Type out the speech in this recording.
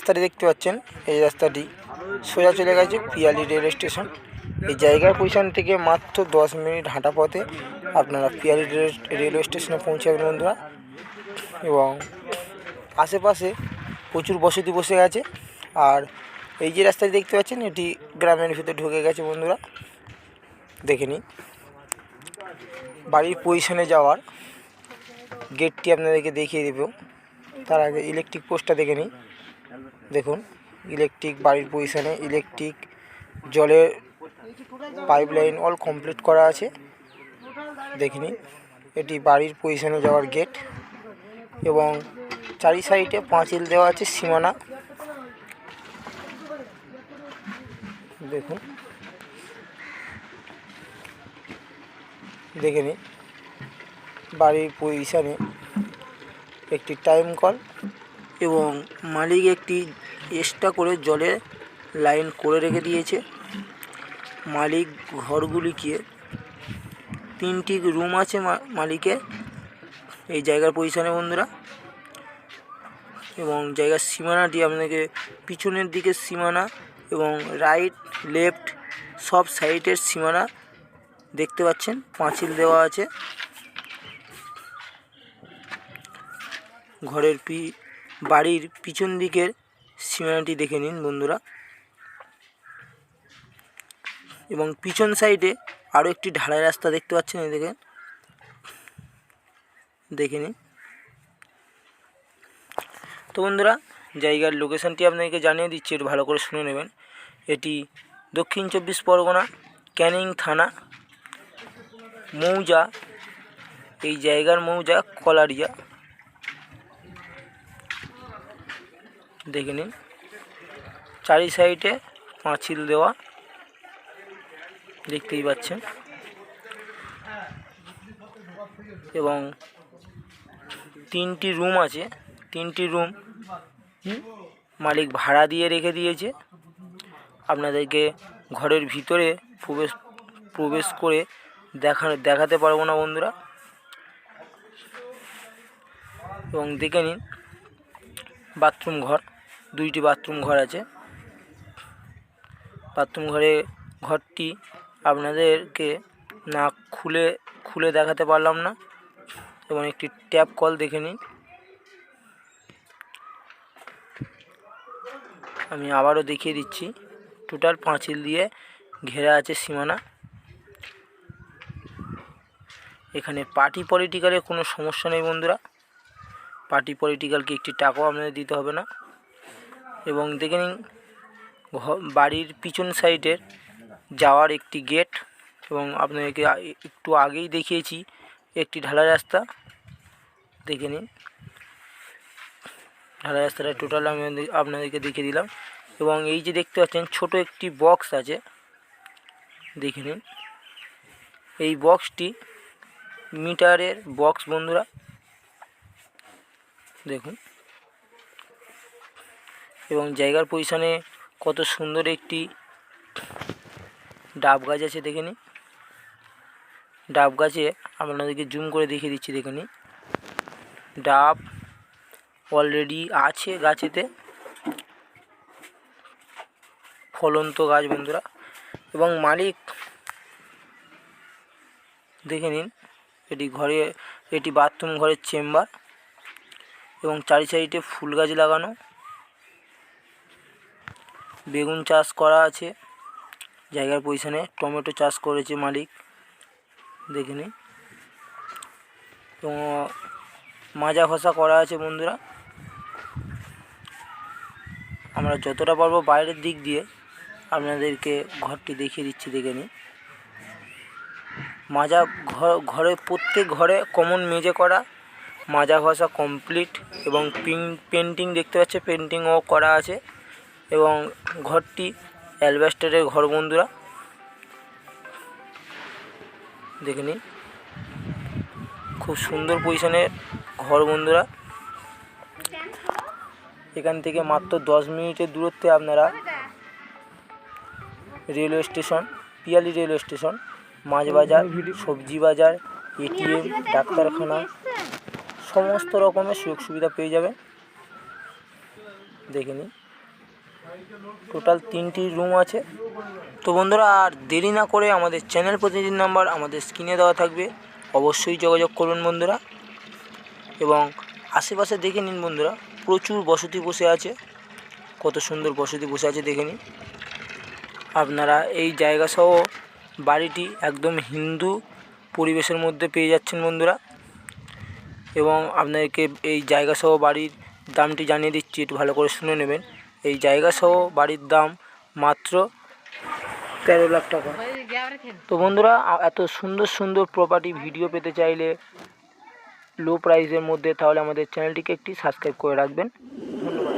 রাস্তাটি দেখতে পাচ্ছেন, এই রাস্তাটি সোজা চলে গেছে পিয়ালি রেল স্টেশন। এই জায়গার পজিশন থেকে মাত্র 10 মিনিট হাঁটা পথে আপনারা পিয়ালি রেলওয়ে স্টেশনে পৌঁছাবেন বন্ধুরা। এবং আশেপাশে প্রচুর বসতি বসে গেছে। আর এই যে রাস্তাটি দেখতে পাচ্ছেন, এটি গ্রামের ভিতরে ঢুকে গেছে বন্ধুরা। দেখে নিন বাড়ির পজিশনে যাওয়ার গেটটি আপনাদেরকে দেখিয়ে দেব। তার আগে ইলেকট্রিক পোস্টটা দেখে নিই। দেখুন, ইলেকট্রিক বাড়ির পজিশনে ইলেকট্রিক, জলের পাইপ লাইন অল কমপ্লিট করা আছে। দেখে নিন, এটি বাড়ির পজিশনে যাওয়ার গেট এবং চারি সাইডে পাঁচিল দেওয়া আছে সীমানা। দেখুন, দেখে নিন বাড়ির পজিশনে একটি টাইম কল এবং মালিক একটি এক্সট্রা করে জলের লাইন করে রেখে দিয়েছে। মালিক ঘরগুলিকে 3টি রুম আছে মালিকের এই জায়গার পজিশনে বন্ধুরা। এবং জায়গার সীমানাটি আপনাকে পিছনের দিকের সীমানা এবং রাইট লেফট সব সাইডের সীমানা দেখতে পাচ্ছেন, পাঁচিল দেওয়া আছে। বাড়ির পিছন দিকের সীমানাটি দেখে নিন বন্ধুরা। এবং পিছন সাইডে আরও একটি ঢালাই রাস্তা দেখতে পাচ্ছেন, এই দেখে নিন। তো বন্ধুরা, জায়গার লোকেশানটি আপনাদেরকে জানিয়ে দিচ্ছি, একটু ভালো করে শুনে নেবেন। এটি দক্ষিণ 24 পরগনা ক্যানিং থানা, মৌজা, এই জায়গার মৌজা কলারিয়া। দেখে নিন চারি সাইডে পাঁচিল দেওয়া দেখতেই পাচ্ছেন। এবং 3টি রুম আছে, 3টি রুম মালিক ভাড়া দিয়ে রেখে দিয়েছে। আপনাদেরকে ঘরের ভিতরে প্রবেশ করে দেখাতে পারবো না বন্ধুরা। এবং দেখে নিন বাথরুম ঘর, 2টি বাথরুম ঘর আছে। বাথরুম ঘরটি আপনাদেরকে না খুলে দেখাতে পারলাম না। এবং একটি ট্যাপ কল দেখে নিন। আমি আবারও দেখিয়ে দিচ্ছি, টোটাল পাঁচিল দিয়ে ঘেরা আছে সীমানা। এখানে পার্টি পলিটিক্যালের কোনো সমস্যা নেই বন্ধুরা। পার্টি পলিটিক্যালকে একটি টাকাও আপনাদের দিতে হবে না। এবং দেখে নিন বাড়ির পিছন সাইডের যাওয়ার একটি গেট। এবং আপনাদেরকে একটু আগেই দেখিয়েছি একটি ঢালাই রাস্তা। দেখে নিন ঢালাই রাস্তাটা টোটাল আমি আপনাদেরকে দেখিয়ে দিলাম। এবং এই যে দেখতে পাচ্ছেন ছোট একটি বক্স আছে, দেখে নিন। এই বক্সটি মিটারের বক্স বন্ধুরা, দেখুন। এবং জায়গার পজিশনে কত সুন্দর একটি ডাব গাছ আছে, দেখে নিন। ডাব গাছে আপনাদেরকে জুম করে দেখিয়ে দিচ্ছি, দেখে নিন। ডাব অলরেডি আছে গাছেতে, ফলন্ত গাছ বন্ধুরা। এবং মালিক দেখে নিন, এটি বাথরুম ঘরের চেম্বার। এবং চারি সাইডে ফুল গাছ লাগানো, বেগুন চাষ করা আছে জায়গার পজিশনে, টমেটো চাষ করেছে মালিক, দেখে নিন। এবং মাজা ঘষা করা আছে বন্ধুরা। আমরা যতটা পারবো বাইরের দিক দিয়ে আপনাদেরকে ঘরটি দেখিয়ে দিচ্ছি, দেখে নিন। ঘরে প্রত্যেক ঘরে কমন মেঝে করা, মাজা ঘষা কমপ্লিট। এবং পেন্টিং দেখতে পাচ্ছে, পেন্টিংও করা আছে। এবং ঘরটি অ্যালবেস্টারের ঘর বন্ধুরা, দেখে নিন। খুব সুন্দর পজিশনের ঘর বন্ধুরা। এখান থেকে মাত্র 10 মিনিটের দূরত্বে আপনারা railway station, Piyali railway station, মাছ বাজার, সবজি বাজার, এটিএম, ডাক্তারখানা, সমস্ত রকমের সুযোগ সুবিধা পেয়ে যাবেন, দেখে নিন। টোটাল 3টি রুম আছে। তো বন্ধুরা আর দেরি না করে আমাদের চ্যানেল প্রতিনিধির নাম্বার আমাদের স্ক্রিনে দেওয়া থাকবে, অবশ্যই যোগাযোগ করুন বন্ধুরা। এবং আশেপাশে দেখে নিন বন্ধুরা, প্রচুর বসতি বসে আছে, কত সুন্দর বসতি বসে আছে দেখে নিন আপনারা। এই জায়গা সহ বাড়িটি একদম হিন্দু পরিবেশের মধ্যে পেয়ে যাচ্ছেন বন্ধুরা। এবং আপনাদেরকে এই জায়গা সহ বাড়ির দামটি জানিয়ে দিচ্ছি, একটু ভালো করে শুনে নেবেন। এই জায়গা সহ বাড়ির দাম মাত্র 13 লাখ টাকা। তো বন্ধুরা এত সুন্দর সুন্দর প্রপার্টি ভিডিও পেতে চাইলে লো প্রাইসের মধ্যে, তাহলে আমাদের চ্যানেলটিকে একটি সাবস্ক্রাইব করে রাখবেন। ধন্যবাদ।